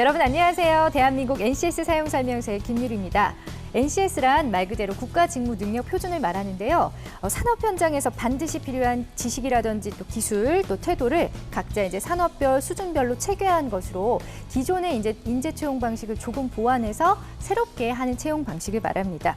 여러분 안녕하세요. 대한민국 NCS 사용설명서의 김유리입니다. NCS란 말 그대로 국가직무능력 표준을 말하는데요. 산업 현장에서 반드시 필요한 지식이라든지 또 기술, 또 태도를 각자 산업별, 수준별로 체계한 것으로 기존의 인재 채용 방식을 조금 보완해서 새롭게 하는 채용 방식을 말합니다.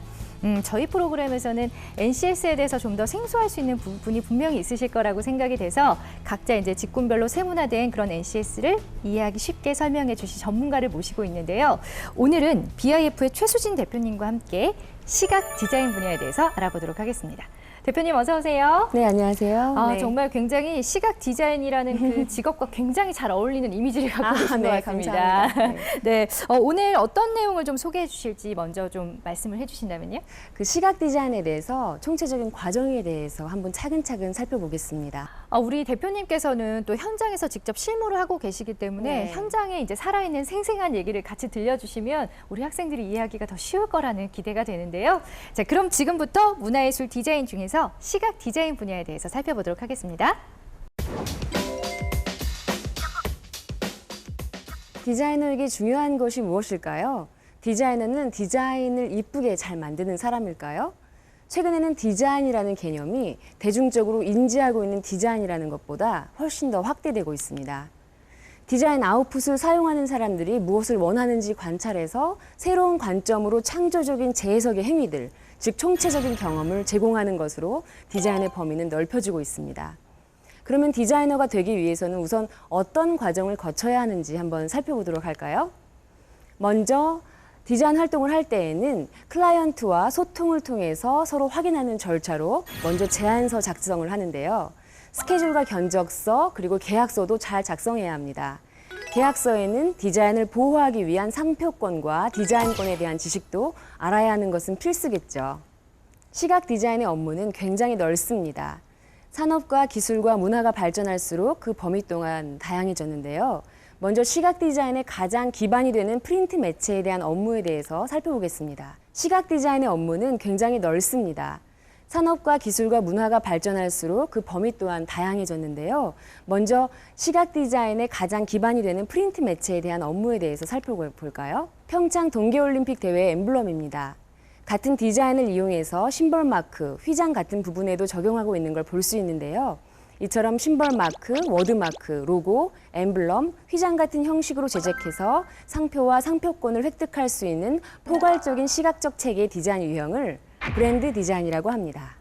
저희 프로그램에서는 NCS에 대해서 좀 더 생소할 수 있는 부분이 분명히 있으실 거라고 생각이 돼서 각자 직군별로 세분화된 그런 NCS를 이해하기 쉽게 설명해 주실 전문가를 모시고 있는데요. 오늘은 BIF의 최수진 대표님과 함께 시각 디자인 분야에 대해서 알아보도록 하겠습니다. 대표님 어서 오세요. 네, 안녕하세요. 네. 정말 굉장히 시각 디자인이라는 그 직업과 굉장히 잘 어울리는 이미지를 갖고 계신 것 같습니다. 감사합니다. 네, 오늘 어떤 내용을 좀 소개해 주실지 먼저 좀 말씀을 해주신다면요. 그 시각 디자인에 대해서 총체적인 과정에 대해서 한번 차근차근 살펴보겠습니다. 우리 대표님께서는 또 현장에서 직접 실무를 하고 계시기 때문에 현장에 살아있는 생생한 얘기를 같이 들려주시면 우리 학생들이 이해하기가 더 쉬울 거라는 기대가 되는데요. 자, 그럼 지금부터 문화예술 디자인 중에서 시각 디자인 분야에 대해서 살펴보도록 하겠습니다. 디자이너에게 중요한 것이 무엇일까요? 디자이너는 디자인을 이쁘게 잘 만드는 사람일까요? 최근에는 디자인이라는 개념이 대중적으로 인지하고 있는 디자인이라는 것보다 훨씬 더 확대되고 있습니다. 디자인 아웃풋을 사용하는 사람들이 무엇을 원하는지 관찰해서 새로운 관점으로 창조적인 재해석의 행위들, 즉 총체적인 경험을 제공하는 것으로 디자인의 범위는 넓혀지고 있습니다. 그러면 디자이너가 되기 위해서는 우선 어떤 과정을 거쳐야 하는지 한번 살펴보도록 할까요? 먼저 디자인 활동을 할 때에는 클라이언트와 소통을 통해서 서로 확인하는 절차로 먼저 제안서 작성을 하는데요. 스케줄과 견적서 그리고 계약서도 잘 작성해야 합니다. 계약서에는 디자인을 보호하기 위한 상표권과 디자인권에 대한 지식도 알아야 하는 것은 필수겠죠. 시각 디자인의 업무는 굉장히 넓습니다. 산업과 기술과 문화가 발전할수록 그 범위 또한 다양해졌는데요. 먼저 시각 디자인의 가장 기반이 되는 프린트 매체에 대한 업무에 대해서 살펴보겠습니다. 시각 디자인의 업무는 굉장히 넓습니다. 산업과 기술과 문화가 발전할수록 그 범위 또한 다양해졌는데요. 먼저 시각 디자인의 가장 기반이 되는 프린트 매체에 대한 업무에 대해서 살펴볼까요? 평창 동계올림픽 대회의 엠블럼입니다. 같은 디자인을 이용해서 심벌 마크, 휘장 같은 부분에도 적용하고 있는 걸 볼 수 있는데요. 이처럼 심벌 마크, 워드 마크, 로고, 엠블럼, 휘장 같은 형식으로 제작해서 상표와 상표권을 획득할 수 있는 포괄적인 시각적 체계의 디자인 유형을 브랜드 디자인이라고 합니다.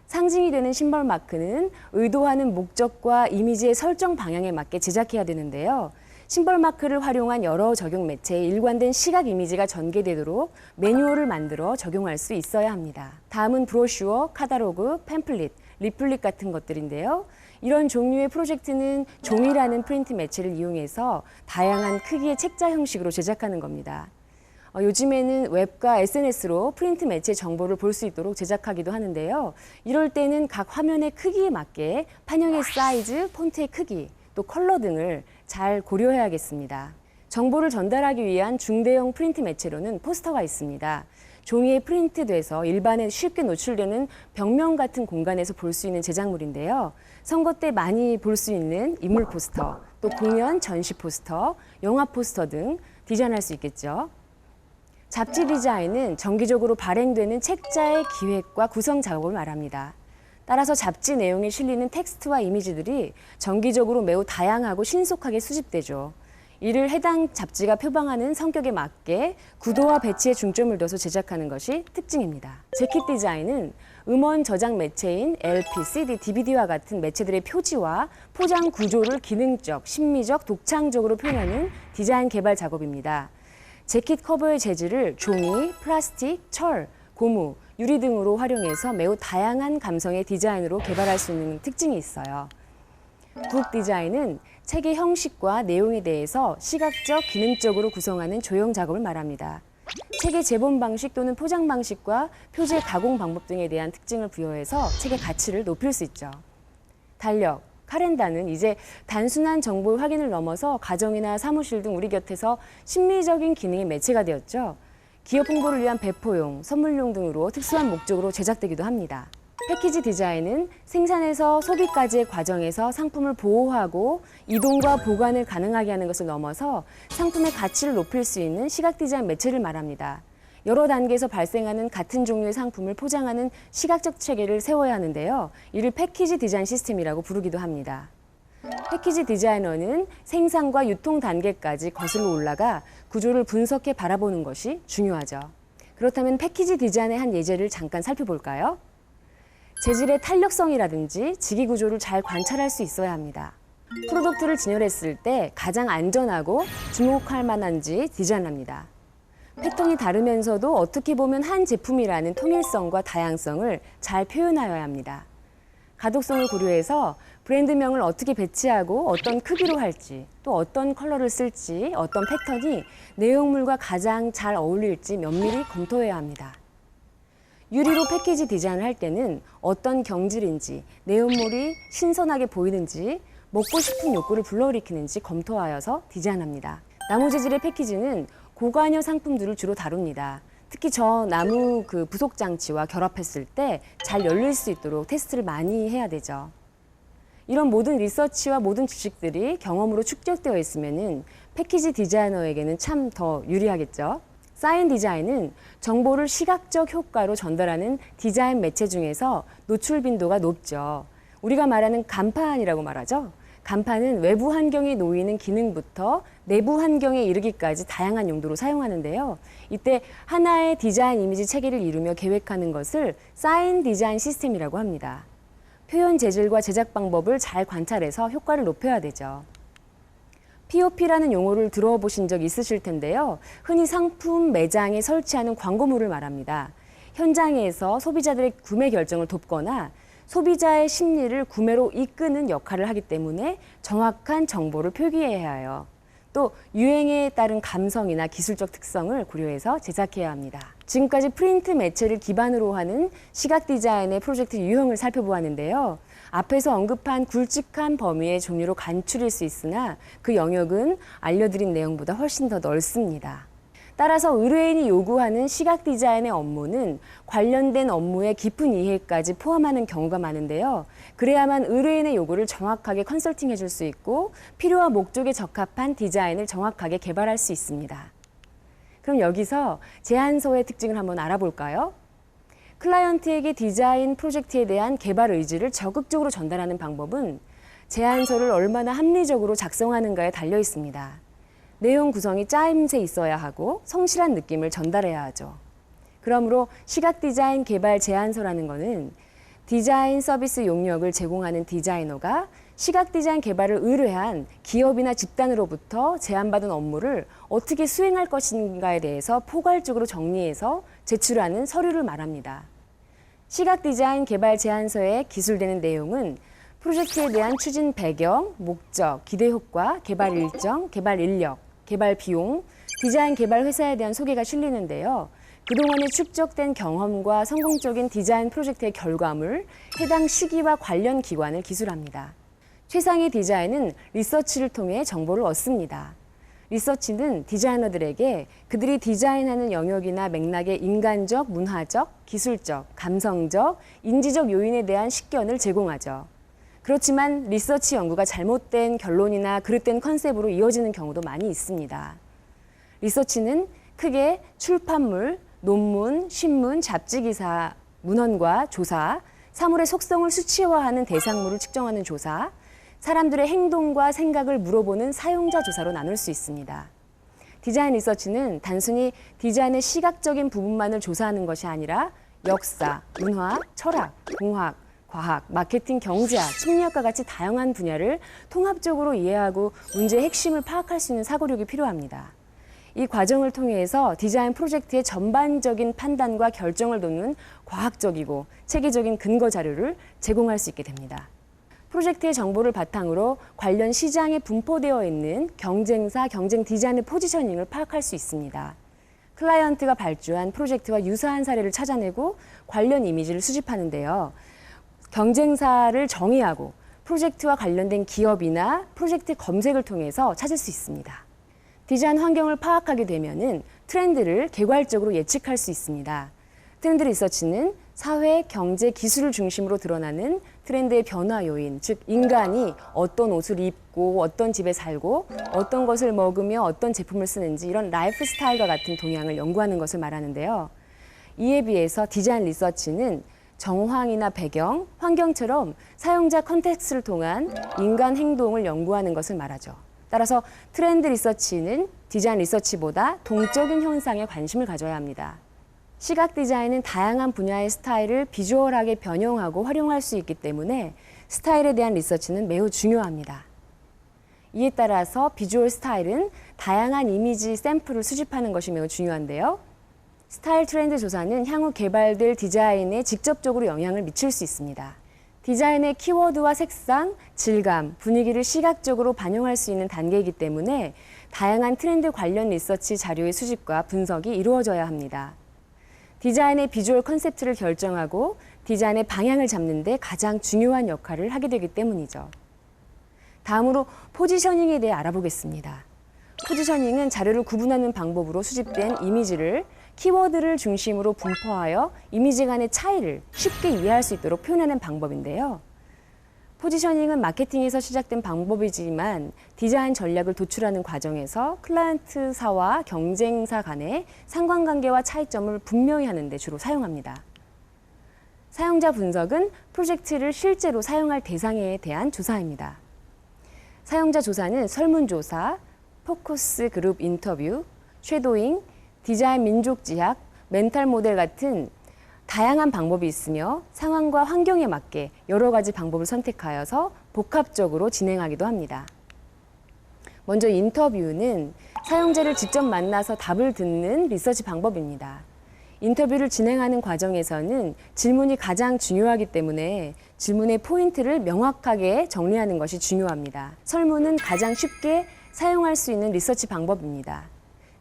상징이 되는 심벌 마크는 의도하는 목적과 이미지의 설정 방향에 맞게 제작해야 되는데요. 심벌 마크를 활용한 여러 적용 매체에 일관된 시각 이미지가 전개되도록 매뉴얼을 만들어 적용할 수 있어야 합니다. 다음은 브로슈어, 카탈로그, 팸플릿, 리플릿 같은 것들인데요. 이런 종류의 프로젝트는 종이라는 프린트 매체를 이용해서 다양한 크기의 책자 형식으로 제작하는 겁니다. 요즘에는 웹과 SNS로 프린트 매체 정보를 볼 수 있도록 제작하기도 하는데요. 이럴 때는 각 화면의 크기에 맞게 판형의 사이즈, 폰트의 크기, 또 컬러 등을 잘 고려해야겠습니다. 정보를 전달하기 위한 중대형 프린트 매체로는 포스터가 있습니다. 종이에 프린트돼서 일반에 쉽게 노출되는 벽면 같은 공간에서 볼 수 있는 제작물인데요. 선거 때 많이 볼 수 있는 인물 포스터, 또 공연, 전시 포스터, 영화 포스터 등 디자인할 수 있겠죠. 잡지 디자인은 정기적으로 발행되는 책자의 기획과 구성 작업을 말합니다. 따라서 잡지 내용에 실리는 텍스트와 이미지들이 정기적으로 매우 다양하고 신속하게 수집되죠. 이를 해당 잡지가 표방하는 성격에 맞게 구도와 배치에 중점을 둬서 제작하는 것이 특징입니다. 재킷 디자인은 음원 저장 매체인 LP, CD, DVD와 같은 매체들의 표지와 포장 구조를 기능적, 심미적, 독창적으로 표현하는 디자인 개발 작업입니다. 재킷 커버의 재질을 종이, 플라스틱, 철, 고무, 유리 등으로 활용해서 매우 다양한 감성의 디자인으로 개발할 수 있는 특징이 있어요. 북 디자인은 책의 형식과 내용에 대해서 시각적, 기능적으로 구성하는 조형 작업을 말합니다. 책의 제본 방식 또는 포장 방식과 표지의 가공 방법 등에 대한 특징을 부여해서 책의 가치를 높일 수 있죠. 달력, 카렌다는 이제 단순한 정보 확인을 넘어서 가정이나 사무실 등 우리 곁에서 심미적인 기능의 매체가 되었죠. 기업 홍보를 위한 배포용, 선물용 등으로 특수한 목적으로 제작되기도 합니다. 패키지 디자인은 생산에서 소비까지의 과정에서 상품을 보호하고 이동과 보관을 가능하게 하는 것을 넘어서 상품의 가치를 높일 수 있는 시각 디자인 매체를 말합니다. 여러 단계에서 발생하는 같은 종류의 상품을 포장하는 시각적 체계를 세워야 하는데요. 이를 패키지 디자인 시스템이라고 부르기도 합니다. 패키지 디자이너는 생산과 유통 단계까지 거슬러 올라가 구조를 분석해 바라보는 것이 중요하죠. 그렇다면 패키지 디자인의 한 예제를 잠깐 살펴볼까요? 재질의 탄력성이라든지 지기 구조를 잘 관찰할 수 있어야 합니다. 프로덕트를 진열했을 때 가장 안전하고 주목할 만한지 디자인합니다. 패턴이 다르면서도 어떻게 보면 한 제품이라는 통일성과 다양성을 잘 표현하여야 합니다. 가독성을 고려해서 브랜드명을 어떻게 배치하고 어떤 크기로 할지, 또 어떤 컬러를 쓸지, 어떤 패턴이 내용물과 가장 잘 어울릴지 면밀히 검토해야 합니다. 유리로 패키지 디자인을 할 때는 어떤 경질인지, 내용물이 신선하게 보이는지, 먹고 싶은 욕구를 불러일으키는지 검토하여서 디자인합니다. 나무 재질의 패키지는 고관여 상품들을 주로 다룹니다. 특히 저 나무 부속 장치와 결합했을 때 잘 열릴 수 있도록 테스트를 많이 해야 되죠. 이런 모든 리서치와 모든 지식들이 경험으로 축적되어 있으면은 패키지 디자이너에게는 참 더 유리하겠죠. 사인 디자인은 정보를 시각적 효과로 전달하는 디자인 매체 중에서 노출 빈도가 높죠. 우리가 말하는 간판이라고 말하죠. 간판은 외부 환경에 놓이는 기능부터 내부 환경에 이르기까지 다양한 용도로 사용하는데요. 이때 하나의 디자인 이미지 체계를 이루며 계획하는 것을 사인 디자인 시스템이라고 합니다. 표현 재질과 제작 방법을 잘 관찰해서 효과를 높여야 되죠. POP라는 용어를 들어보신 적 있으실 텐데요. 흔히 상품 매장에 설치하는 광고물을 말합니다. 현장에서 소비자들의 구매 결정을 돕거나 소비자의 심리를 구매로 이끄는 역할을 하기 때문에 정확한 정보를 표기해야 해요. 또 유행에 따른 감성이나 기술적 특성을 고려해서 제작해야 합니다. 지금까지 프린트 매체를 기반으로 하는 시각 디자인의 프로젝트 유형을 살펴보았는데요. 앞에서 언급한 굵직한 범위의 종류로 간추릴 수 있으나 그 영역은 알려드린 내용보다 훨씬 더 넓습니다. 따라서 의뢰인이 요구하는 시각 디자인의 업무는 관련된 업무의 깊은 이해까지 포함하는 경우가 많은데요. 그래야만 의뢰인의 요구를 정확하게 컨설팅해 줄 수 있고 필요와 목적에 적합한 디자인을 정확하게 개발할 수 있습니다. 그럼 여기서 제안서의 특징을 한번 알아볼까요? 클라이언트에게 디자인 프로젝트에 대한 개발 의지를 적극적으로 전달하는 방법은 제안서를 얼마나 합리적으로 작성하는가에 달려 있습니다. 내용 구성이 짜임새 있어야 하고 성실한 느낌을 전달해야 하죠. 그러므로 시각 디자인 개발 제안서라는 것은 디자인 서비스 용역을 제공하는 디자이너가 시각 디자인 개발을 의뢰한 기업이나 집단으로부터 제안받은 업무를 어떻게 수행할 것인가에 대해서 포괄적으로 정리해서 제출하는 서류를 말합니다. 시각 디자인 개발 제안서에 기술되는 내용은 프로젝트에 대한 추진 배경, 목적, 기대 효과, 개발 일정, 개발 인력, 개발 비용, 디자인 개발 회사에 대한 소개가 실리는데요. 그동안에 축적된 경험과 성공적인 디자인 프로젝트의 결과물, 해당 시기와 관련 기관을 기술합니다. 최상의 디자인은 리서치를 통해 정보를 얻습니다. 리서치는 디자이너들에게 그들이 디자인하는 영역이나 맥락의 인간적, 문화적, 기술적, 감성적, 인지적 요인에 대한 식견을 제공하죠. 그렇지만 리서치 연구가 잘못된 결론이나 그릇된 컨셉으로 이어지는 경우도 많이 있습니다. 리서치는 크게 출판물, 논문, 신문, 잡지 기사, 문헌과 조사, 사물의 속성을 수치화하는 대상물을 측정하는 조사, 사람들의 행동과 생각을 물어보는 사용자 조사로 나눌 수 있습니다. 디자인 리서치는 단순히 디자인의 시각적인 부분만을 조사하는 것이 아니라 역사, 문화, 철학, 공학, 과학, 마케팅, 경제학, 심리학과 같이 다양한 분야를 통합적으로 이해하고 문제의 핵심을 파악할 수 있는 사고력이 필요합니다. 이 과정을 통해서 디자인 프로젝트의 전반적인 판단과 결정을 돕는 과학적이고 체계적인 근거 자료를 제공할 수 있게 됩니다. 프로젝트의 정보를 바탕으로 관련 시장에 분포되어 있는 경쟁사, 경쟁 디자인의 포지셔닝을 파악할 수 있습니다. 클라이언트가 발주한 프로젝트와 유사한 사례를 찾아내고 관련 이미지를 수집하는데요. 경쟁사를 정의하고 프로젝트와 관련된 기업이나 프로젝트 검색을 통해서 찾을 수 있습니다. 디자인 환경을 파악하게 되면은 트렌드를 개괄적으로 예측할 수 있습니다. 트렌드 리서치는 사회, 경제, 기술을 중심으로 드러나는 트렌드의 변화 요인, 즉 인간이 어떤 옷을 입고 어떤 집에 살고 어떤 것을 먹으며 어떤 제품을 쓰는지 이런 라이프 스타일과 같은 동향을 연구하는 것을 말하는데요. 이에 비해서 디자인 리서치는 정황이나 배경, 환경처럼 사용자 컨텍스트를 통한 인간 행동을 연구하는 것을 말하죠. 따라서 트렌드 리서치는 디자인 리서치보다 동적인 현상에 관심을 가져야 합니다. 시각 디자인은 다양한 분야의 스타일을 비주얼하게 변형하고 활용할 수 있기 때문에 스타일에 대한 리서치는 매우 중요합니다. 이에 따라서 비주얼 스타일은 다양한 이미지 샘플을 수집하는 것이 매우 중요한데요. 스타일 트렌드 조사는 향후 개발될 디자인에 직접적으로 영향을 미칠 수 있습니다. 디자인의 키워드와 색상, 질감, 분위기를 시각적으로 반영할 수 있는 단계이기 때문에 다양한 트렌드 관련 리서치 자료의 수집과 분석이 이루어져야 합니다. 디자인의 비주얼 컨셉트를 결정하고 디자인의 방향을 잡는 데 가장 중요한 역할을 하게 되기 때문이죠. 다음으로 포지셔닝에 대해 알아보겠습니다. 포지셔닝은 자료를 구분하는 방법으로 수집된 이미지를 키워드를 중심으로 분포하여 이미지 간의 차이를 쉽게 이해할 수 있도록 표현하는 방법인데요. 포지셔닝은 마케팅에서 시작된 방법이지만 디자인 전략을 도출하는 과정에서 클라이언트사와 경쟁사 간의 상관관계와 차이점을 분명히 하는 데 주로 사용합니다. 사용자 분석은 프로젝트를 실제로 사용할 대상에 대한 조사입니다. 사용자 조사는 설문조사, 포커스 그룹 인터뷰, 쉐도잉, 디자인 민족지학, 멘탈 모델 같은 다양한 방법이 있으며 상황과 환경에 맞게 여러 가지 방법을 선택하여서 복합적으로 진행하기도 합니다. 먼저 인터뷰는 사용자를 직접 만나서 답을 듣는 리서치 방법입니다. 인터뷰를 진행하는 과정에서는 질문이 가장 중요하기 때문에 질문의 포인트를 명확하게 정리하는 것이 중요합니다. 설문은 가장 쉽게 사용할 수 있는 리서치 방법입니다.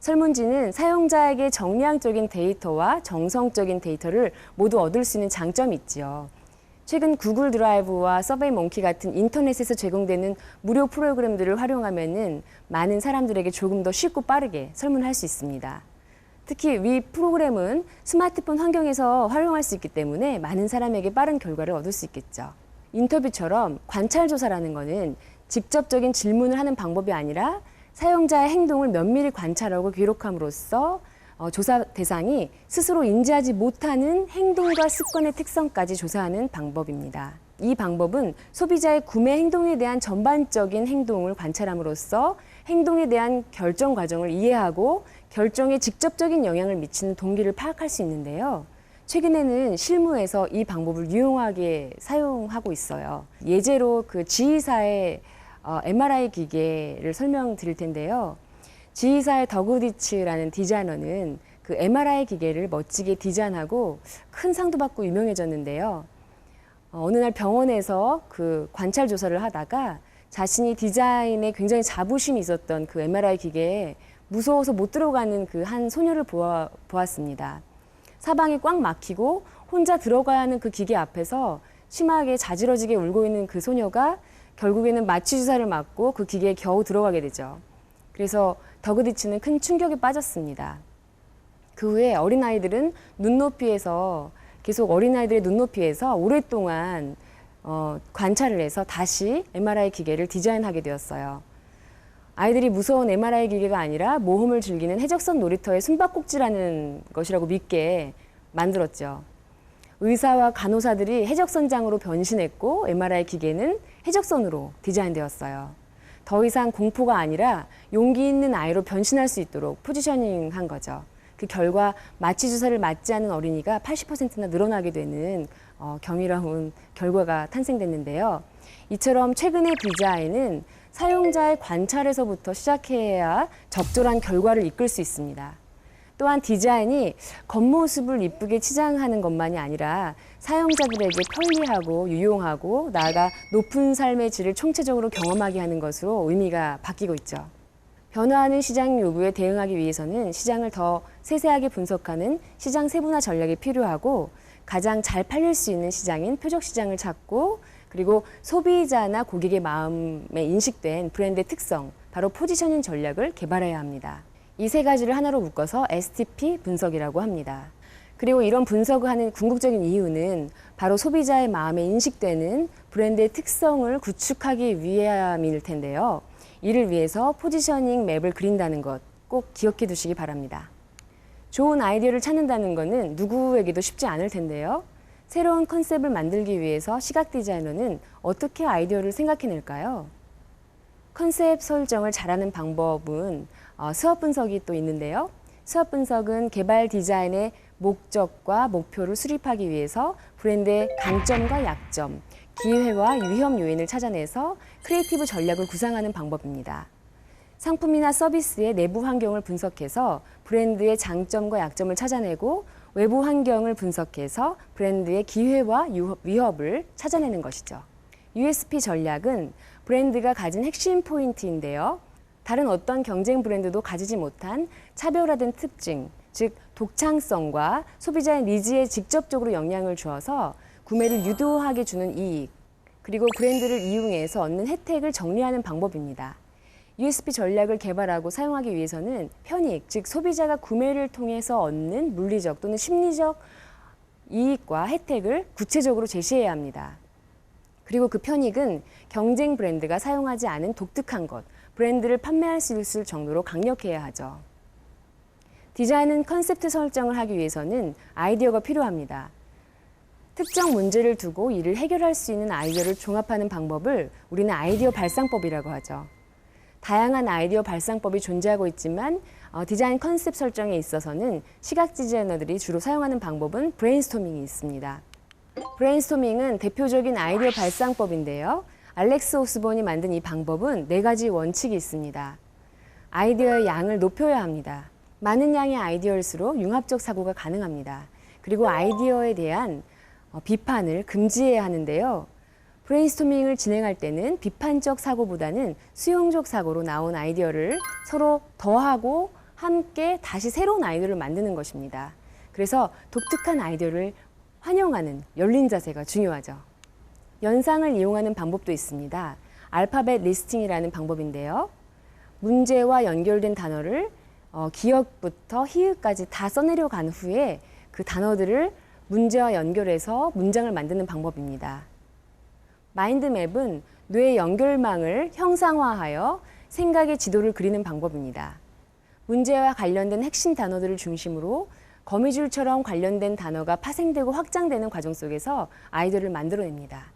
설문지는 사용자에게 정량적인 데이터와 정성적인 데이터를 모두 얻을 수 있는 장점이 있지요. 최근 구글 드라이브와 서베이몽키 같은 인터넷에서 제공되는 무료 프로그램들을 활용하면은 많은 사람들에게 조금 더 쉽고 빠르게 설문할 수 있습니다. 특히 위 프로그램은 스마트폰 환경에서 활용할 수 있기 때문에 많은 사람에게 빠른 결과를 얻을 수 있겠죠. 인터뷰처럼 관찰조사라는 것은 직접적인 질문을 하는 방법이 아니라 사용자의 행동을 면밀히 관찰하고 기록함으로써 조사 대상이 스스로 인지하지 못하는 행동과 습관의 특성까지 조사하는 방법입니다. 이 방법은 소비자의 구매 행동에 대한 전반적인 행동을 관찰함으로써 행동에 대한 결정 과정을 이해하고 결정에 직접적인 영향을 미치는 동기를 파악할 수 있는데요. 최근에는 실무에서 이 방법을 유용하게 사용하고 있어요. 예제로 그 지휘사의 MRI 기계를 설명드릴 텐데요. 지휘사의 더그디츠라는 디자이너는 그 MRI 기계를 멋지게 디자인하고 큰 상도 받고 유명해졌는데요. 어느 날 병원에서 그 관찰 조사를 하다가 자신이 디자인에 굉장히 자부심이 있었던 그 MRI 기계에 무서워서 못 들어가는 그 한 소녀를 보았습니다. 사방이 꽉 막히고 혼자 들어가야 하는 그 기계 앞에서 심하게 자지러지게 울고 있는 그 소녀가 결국에는 마취 주사를 맞고 그 기계에 겨우 들어가게 되죠. 그래서 더그디츠는 큰 충격에 빠졌습니다. 그 후에 어린아이들은 계속 어린아이들의 눈높이에서 오랫동안 관찰을 해서 다시 MRI 기계를 디자인하게 되었어요. 아이들이 무서운 MRI 기계가 아니라 모험을 즐기는 해적선 놀이터의 숨바꼭질하는 것이라고 믿게 만들었죠. 의사와 간호사들이 해적선장으로 변신했고 MRI 기계는 해적선으로 디자인되었어요. 더 이상 공포가 아니라 용기 있는 아이로 변신할 수 있도록 포지셔닝한 거죠. 그 결과 마취 주사를 맞지 않은 어린이가 80%나 늘어나게 되는 경이로운 결과가 탄생됐는데요. 이처럼 최근의 디자인은 사용자의 관찰에서부터 시작해야 적절한 결과를 이끌 수 있습니다. 또한 디자인이 겉모습을 이쁘게 치장하는 것만이 아니라 사용자들에게 편리하고 유용하고 나아가 높은 삶의 질을 총체적으로 경험하게 하는 것으로 의미가 바뀌고 있죠. 변화하는 시장 요구에 대응하기 위해서는 시장을 더 세세하게 분석하는 시장 세분화 전략이 필요하고 가장 잘 팔릴 수 있는 시장인 표적 시장을 찾고 그리고 소비자나 고객의 마음에 인식된 브랜드의 특성, 바로 포지셔닝 전략을 개발해야 합니다. 이 세 가지를 하나로 묶어서 STP 분석이라고 합니다. 그리고 이런 분석을 하는 궁극적인 이유는 바로 소비자의 마음에 인식되는 브랜드의 특성을 구축하기 위함일 텐데요. 이를 위해서 포지셔닝 맵을 그린다는 것 꼭 기억해 두시기 바랍니다. 좋은 아이디어를 찾는다는 것은 누구에게도 쉽지 않을 텐데요. 새로운 컨셉을 만들기 위해서 시각 디자이너는 어떻게 아이디어를 생각해낼까요? 컨셉 설정을 잘하는 방법은 수업 분석이 또 있는데요. 수업 분석은 개발 디자인의 목적과 목표를 수립하기 위해서 브랜드의 강점과 약점, 기회와 위험 요인을 찾아내서 크리에이티브 전략을 구상하는 방법입니다. 상품이나 서비스의 내부 환경을 분석해서 브랜드의 장점과 약점을 찾아내고 외부 환경을 분석해서 브랜드의 기회와 위협을 찾아내는 것이죠. USP 전략은 브랜드가 가진 핵심 포인트인데요. 다른 어떤 경쟁 브랜드도 가지지 못한 차별화된 특징, 즉 독창성과 소비자의 니즈에 직접적으로 영향을 주어서 구매를 유도하게 주는 이익, 그리고 브랜드를 이용해서 얻는 혜택을 정리하는 방법입니다. USP 전략을 개발하고 사용하기 위해서는 편익, 즉 소비자가 구매를 통해서 얻는 물리적 또는 심리적 이익과 혜택을 구체적으로 제시해야 합니다. 그리고 그 편익은 경쟁 브랜드가 사용하지 않은 독특한 것, 브랜드를 판매할 수 있을 정도로 강력해야 하죠. 디자인은 컨셉트 설정을 하기 위해서는 아이디어가 필요합니다. 특정 문제를 두고 이를 해결할 수 있는 아이디어를 종합하는 방법을 우리는 아이디어 발상법이라고 하죠. 다양한 아이디어 발상법이 존재하고 있지만 디자인 컨셉 설정에 있어서는 시각 디자이너들이 주로 사용하는 방법은 브레인스토밍이 있습니다. 브레인스토밍은 대표적인 아이디어 발상법인데요. 알렉스 오스본이 만든 이 방법은 4가지 원칙이 있습니다. 아이디어의 양을 높여야 합니다. 많은 양의 아이디어일수록 융합적 사고가 가능합니다. 그리고 아이디어에 대한 비판을 금지해야 하는데요. 브레인스토밍을 진행할 때는 비판적 사고보다는 수용적 사고로 나온 아이디어를 서로 더하고 함께 다시 새로운 아이디어를 만드는 것입니다. 그래서 독특한 아이디어를 환영하는 열린 자세가 중요하죠. 연상을 이용하는 방법도 있습니다. 알파벳 리스팅이라는 방법인데요. 문제와 연결된 단어를 기역부터 희읍까지 다 써내려간 후에 그 단어들을 문제와 연결해서 문장을 만드는 방법입니다. 마인드맵은 뇌의 연결망을 형상화하여 생각의 지도를 그리는 방법입니다. 문제와 관련된 핵심 단어들을 중심으로 거미줄처럼 관련된 단어가 파생되고 확장되는 과정 속에서 아이디어를 만들어냅니다.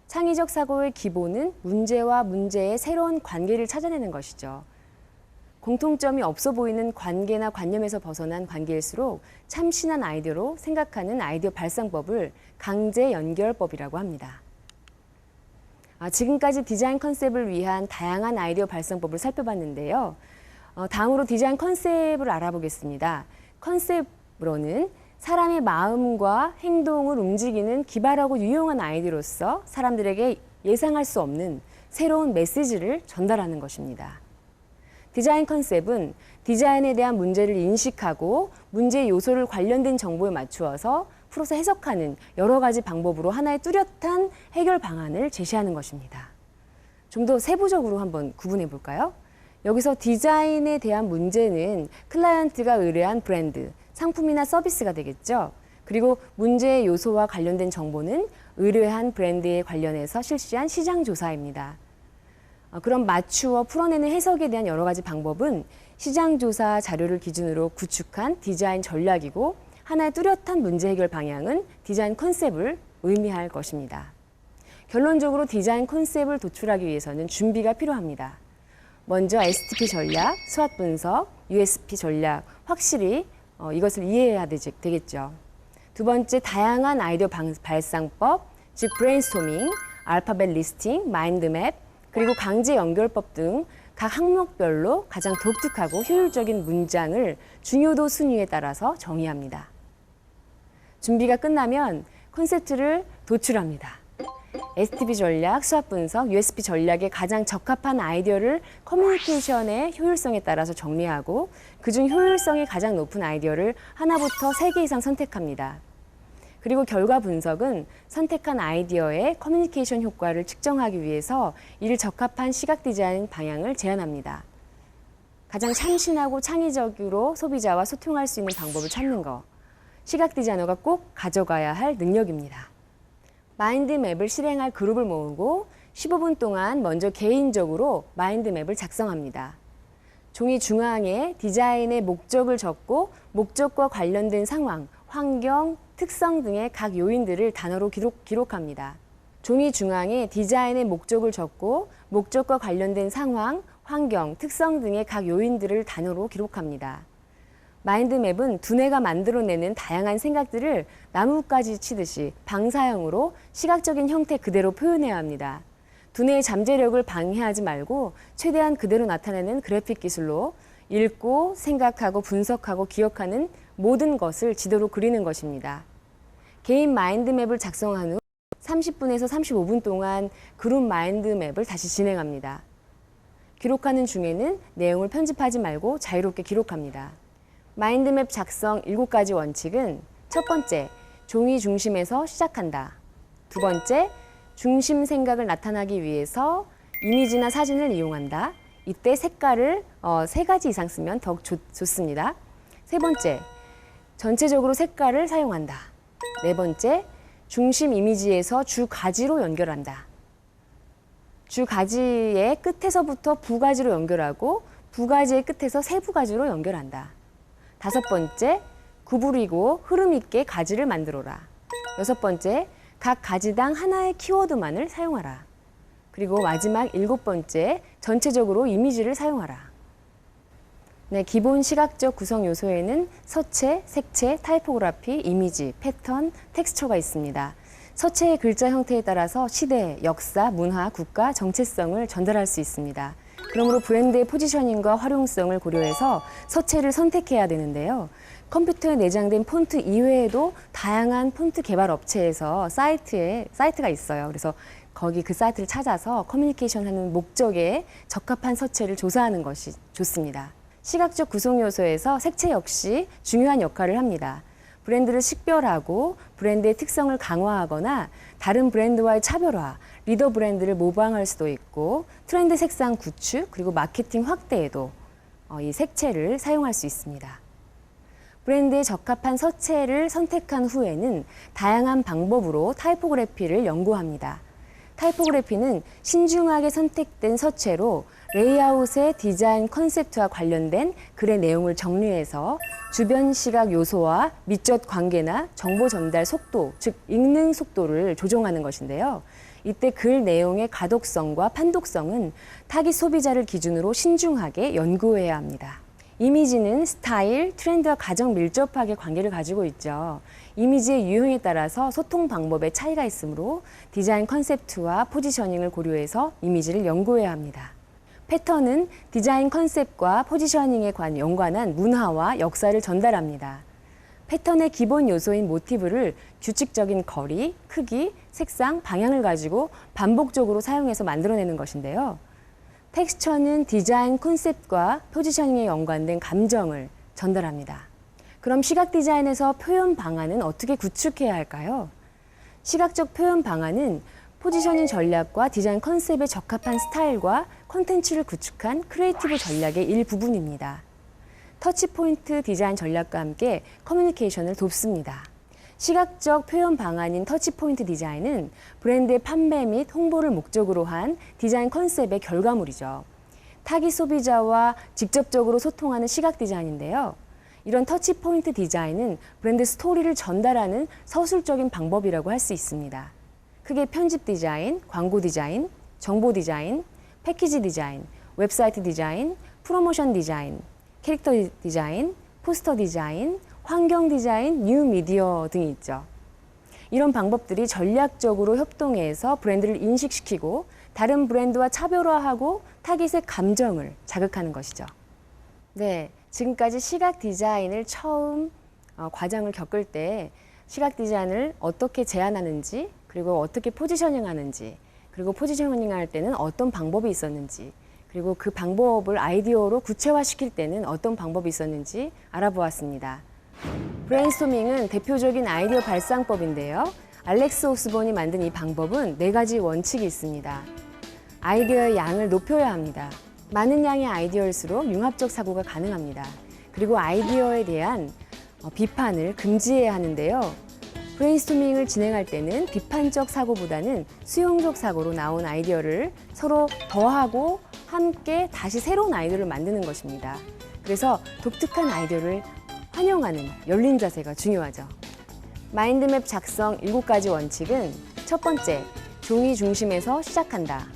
창의적 사고의 기본은 문제와 문제의 새로운 관계를 찾아내는 것이죠. 공통점이 없어 보이는 관계나 관념에서 벗어난 관계일수록 참신한 아이디어로 생각하는 아이디어 발상법을 강제 연결법이라고 합니다. 지금까지 디자인 컨셉을 위한 다양한 아이디어 발상법을 살펴봤는데요. 다음으로 디자인 컨셉을 알아보겠습니다. 컨셉으로는 사람의 마음과 행동을 움직이는 기발하고 유용한 아이디어로서 사람들에게 예상할 수 없는 새로운 메시지를 전달하는 것입니다. 디자인 컨셉은 디자인에 대한 문제를 인식하고 문제의 요소를 관련된 정보에 맞추어서 풀어서 해석하는 여러 가지 방법으로 하나의 뚜렷한 해결 방안을 제시하는 것입니다. 좀 더 세부적으로 한번 구분해 볼까요? 여기서 디자인에 대한 문제는 클라이언트가 의뢰한 브랜드, 상품이나 서비스가 되겠죠. 그리고 문제의 요소와 관련된 정보는 의뢰한 브랜드에 관련해서 실시한 시장 조사입니다. 그럼 맞추어 풀어내는 해석에 대한 여러 가지 방법은 시장 조사 자료를 기준으로 구축한 디자인 전략이고 하나의 뚜렷한 문제 해결 방향은 디자인 컨셉을 의미할 것입니다. 결론적으로 디자인 컨셉을 도출하기 위해서는 준비가 필요합니다. 먼저 STP 전략, 스왓 분석, USP 전략, 확실히 이것을 이해해야 되겠죠. 두 번째, 다양한 아이디어 발상법, 즉 브레인스토밍, 알파벳 리스팅, 마인드맵, 그리고 강제 연결법 등 각 항목별로 가장 독특하고 효율적인 문장을 중요도 순위에 따라서 정의합니다. 준비가 끝나면 콘셉트를 도출합니다. STP 전략, 수학 분석, USP 전략에 가장 적합한 아이디어를 커뮤니케이션의 효율성에 따라서 정리하고 그중 효율성이 가장 높은 아이디어를 하나부터 3개 이상 선택합니다. 그리고 결과 분석은 선택한 아이디어의 커뮤니케이션 효과를 측정하기 위해서 이를 적합한 시각 디자인 방향을 제안합니다. 가장 참신하고 창의적으로 소비자와 소통할 수 있는 방법을 찾는 것. 시각 디자이너가 꼭 가져가야 할 능력입니다. 마인드맵을 실행할 그룹을 모으고 15분 동안 먼저 개인적으로 마인드맵을 작성합니다. 종이 중앙에 디자인의 목적을 적고 목적과 관련된 상황, 환경, 특성 등의 각 요인들을 단어로 기록합니다. 종이 중앙에 디자인의 목적을 적고 목적과 관련된 상황, 환경, 특성 등의 각 요인들을 단어로 기록합니다. 마인드맵은 두뇌가 만들어내는 다양한 생각들을 나뭇가지 치듯이 방사형으로 시각적인 형태 그대로 표현해야 합니다. 두뇌의 잠재력을 방해하지 말고 최대한 그대로 나타내는 그래픽 기술로 읽고 생각하고 분석하고 기억하는 모든 것을 지도로 그리는 것입니다. 개인 마인드맵을 작성한 후 30분에서 35분 동안 그룹 마인드맵을 다시 진행합니다. 기록하는 중에는 내용을 편집하지 말고 자유롭게 기록합니다. 마인드맵 작성 7가지 원칙은 첫 번째, 종이 중심에서 시작한다. 두 번째, 중심 생각을 나타나기 위해서 이미지나 사진을 이용한다. 이때 색깔을 3가지 이상 쓰면 더욱 좋습니다. 세 번째, 전체적으로 색깔을 사용한다. 네 번째, 중심 이미지에서 주 가지로 연결한다. 주 가지의 끝에서부터 부가지로 연결하고 부가지의 끝에서 세부가지로 연결한다. 다섯 번째, 구부리고 흐름 있게 가지를 만들어라. 여섯 번째, 각 가지당 하나의 키워드만을 사용하라. 그리고 마지막 7번째, 전체적으로 이미지를 사용하라. 네, 기본 시각적 구성 요소에는 서체, 색채, 타이포그래피, 이미지, 패턴, 텍스처가 있습니다. 서체의 글자 형태에 따라서 시대, 역사, 문화, 국가, 정체성을 전달할 수 있습니다. 그러므로 브랜드의 포지셔닝과 활용성을 고려해서 서체를 선택해야 되는데요. 컴퓨터에 내장된 폰트 이외에도 다양한 폰트 개발 업체에서 사이트가 있어요. 그래서 거기 그 사이트를 찾아서 커뮤니케이션 하는 목적에 적합한 서체를 조사하는 것이 좋습니다. 시각적 구성 요소에서 색채 역시 중요한 역할을 합니다. 브랜드를 식별하고 브랜드의 특성을 강화하거나 다른 브랜드와의 차별화, 리더 브랜드를 모방할 수도 있고 트렌드 색상 구축 그리고 마케팅 확대에도 이 색채를 사용할 수 있습니다. 브랜드에 적합한 서체를 선택한 후에는 다양한 방법으로 타이포그래피를 연구합니다. 타이포그래피는 신중하게 선택된 서체로 레이아웃의 디자인 컨셉트와 관련된 글의 내용을 정리해서 주변 시각 요소와 밑젖 관계나 정보 전달 속도, 즉 읽는 속도를 조정하는 것인데요. 이때 글 내용의 가독성과 판독성은 타깃 소비자를 기준으로 신중하게 연구해야 합니다. 이미지는 스타일, 트렌드와 가장 밀접하게 관계를 가지고 있죠. 이미지의 유형에 따라서 소통 방법에 차이가 있으므로 디자인 컨셉트와 포지셔닝을 고려해서 이미지를 연구해야 합니다. 패턴은 디자인 컨셉과 포지셔닝에 연관한 문화와 역사를 전달합니다. 패턴의 기본 요소인 모티브를 규칙적인 거리, 크기, 색상, 방향을 가지고 반복적으로 사용해서 만들어내는 것인데요. 텍스처는 디자인 컨셉과 포지셔닝에 연관된 감정을 전달합니다. 그럼 시각 디자인에서 표현 방안은 어떻게 구축해야 할까요? 시각적 표현 방안은 포지셔닝 전략과 디자인 컨셉에 적합한 스타일과 콘텐츠를 구축한 크리에이티브 전략의 일부분입니다. 터치포인트 디자인 전략과 함께 커뮤니케이션을 돕습니다. 시각적 표현 방안인 터치포인트 디자인은 브랜드의 판매 및 홍보를 목적으로 한 디자인 컨셉의 결과물이죠. 타깃 소비자와 직접적으로 소통하는 시각 디자인인데요. 이런 터치포인트 디자인은 브랜드 스토리를 전달하는 서술적인 방법이라고 할 수 있습니다. 크게 편집 디자인, 광고 디자인, 정보 디자인, 패키지 디자인, 웹사이트 디자인, 프로모션 디자인, 캐릭터 디자인, 포스터 디자인, 환경 디자인, 뉴 미디어 등이 있죠. 이런 방법들이 전략적으로 협동해서 브랜드를 인식시키고 다른 브랜드와 차별화하고 타깃의 감정을 자극하는 것이죠. 네, 지금까지 시각 디자인을 처음 과정을 겪을 때 시각 디자인을 어떻게 제안하는지 그리고 어떻게 포지셔닝하는지 그리고 포지셔닝할 때는 어떤 방법이 있었는지 그리고 그 방법을 아이디어로 구체화시킬 때는 어떤 방법이 있었는지 알아보았습니다. 브레인스토밍은 대표적인 아이디어 발상법인데요. 알렉스 오스본이 만든 이 방법은 4가지 원칙이 있습니다. 아이디어의 양을 높여야 합니다. 많은 양의 아이디어일수록 융합적 사고가 가능합니다. 그리고 아이디어에 대한 비판을 금지해야 하는데요. 브레인스토밍을 진행할 때는 비판적 사고보다는 수용적 사고로 나온 아이디어를 서로 더하고 함께 다시 새로운 아이디어를 만드는 것입니다. 그래서 독특한 아이디어를 환영하는 열린 자세가 중요하죠. 마인드맵 작성 7가지 원칙은 첫 번째, 종이 중심에서 시작한다.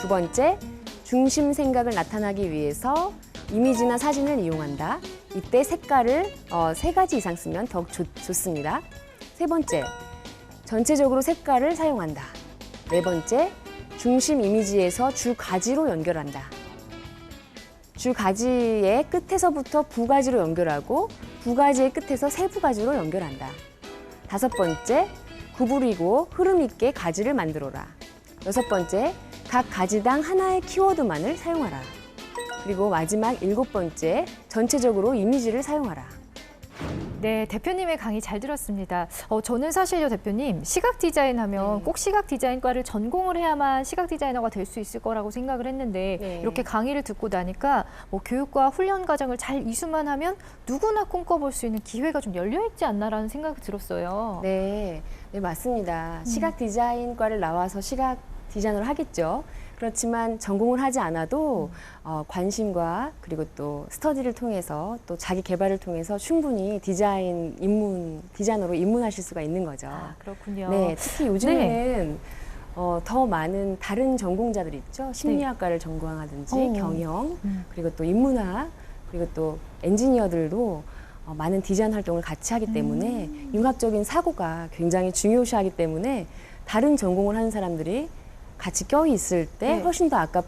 두 번째, 중심 생각을 나타나기 위해서 이미지나 사진을 이용한다. 이때 색깔을 3가지 이상 쓰면 더욱 좋습니다. 세 번째, 전체적으로 색깔을 사용한다. 네 번째, 중심 이미지에서 주 가지로 연결한다. 주 가지의 끝에서부터 부가지로 연결하고 부가지의 끝에서 세부가지로 연결한다. 다섯 번째, 구부리고 흐름 있게 가지를 만들어라. 여섯 번째, 각 가지당 하나의 키워드만을 사용하라. 그리고 마지막 7번째, 전체적으로 이미지를 사용하라. 네, 대표님의 강의 잘 들었습니다. 저는 사실요, 대표님, 시각 디자인 하면 꼭 시각 디자인과를 전공을 해야만 시각 디자이너가 될 수 있을 거라고 생각을 했는데 이렇게 강의를 듣고 나니까 뭐 교육과 훈련 과정을 잘 이수만 하면 누구나 꿈꿔볼 수 있는 기회가 좀 열려 있지 않나라는 생각이 들었어요. 네, 맞습니다. 시각 디자인과를 나와서 시각 디자이너를 하겠죠. 그렇지만 전공을 하지 않아도 관심과 그리고 또 스터디를 통해서 또 자기 개발을 통해서 충분히 디자이너로 입문하실 수가 있는 거죠. 아, 그렇군요. 네, 특히 요즘에는 더 많은 다른 전공자들이 있죠. 심리학과를 전공하든지 경영, 그리고 또 인문학, 그리고 또 엔지니어들도 많은 디자인 활동을 같이 하기 때문에 융합적인 사고가 굉장히 중요시하기 때문에 다른 전공을 하는 사람들이 같이 껴있을 때 훨씬 더 아까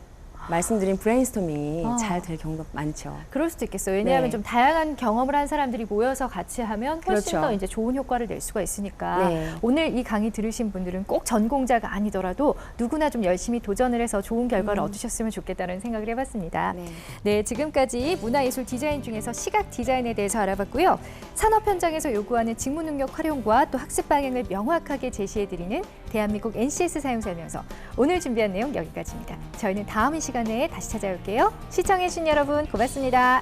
말씀드린 브레인스토밍이 잘 될 경우가 많죠. 그럴 수도 있겠어요. 왜냐하면 네. 좀 다양한 경험을 한 사람들이 모여서 같이 하면 훨씬 그렇죠. 더 이제 좋은 효과를 낼 수가 있으니까 네. 오늘 이 강의 들으신 분들은 꼭 전공자가 아니더라도 누구나 좀 열심히 도전을 해서 좋은 결과를 얻으셨으면 좋겠다는 생각을 해봤습니다. 네. 네, 지금까지 문화예술 디자인 중에서 시각 디자인에 대해서 알아봤고요. 산업 현장에서 요구하는 직무 능력 활용과 또 학습 방향을 명확하게 제시해드리는 대한민국 NCS 사용설명서. 오늘 준비한 내용 여기까지입니다. 저희는 다음 이 시간에 다시 찾아올게요. 시청해주신 여러분 고맙습니다.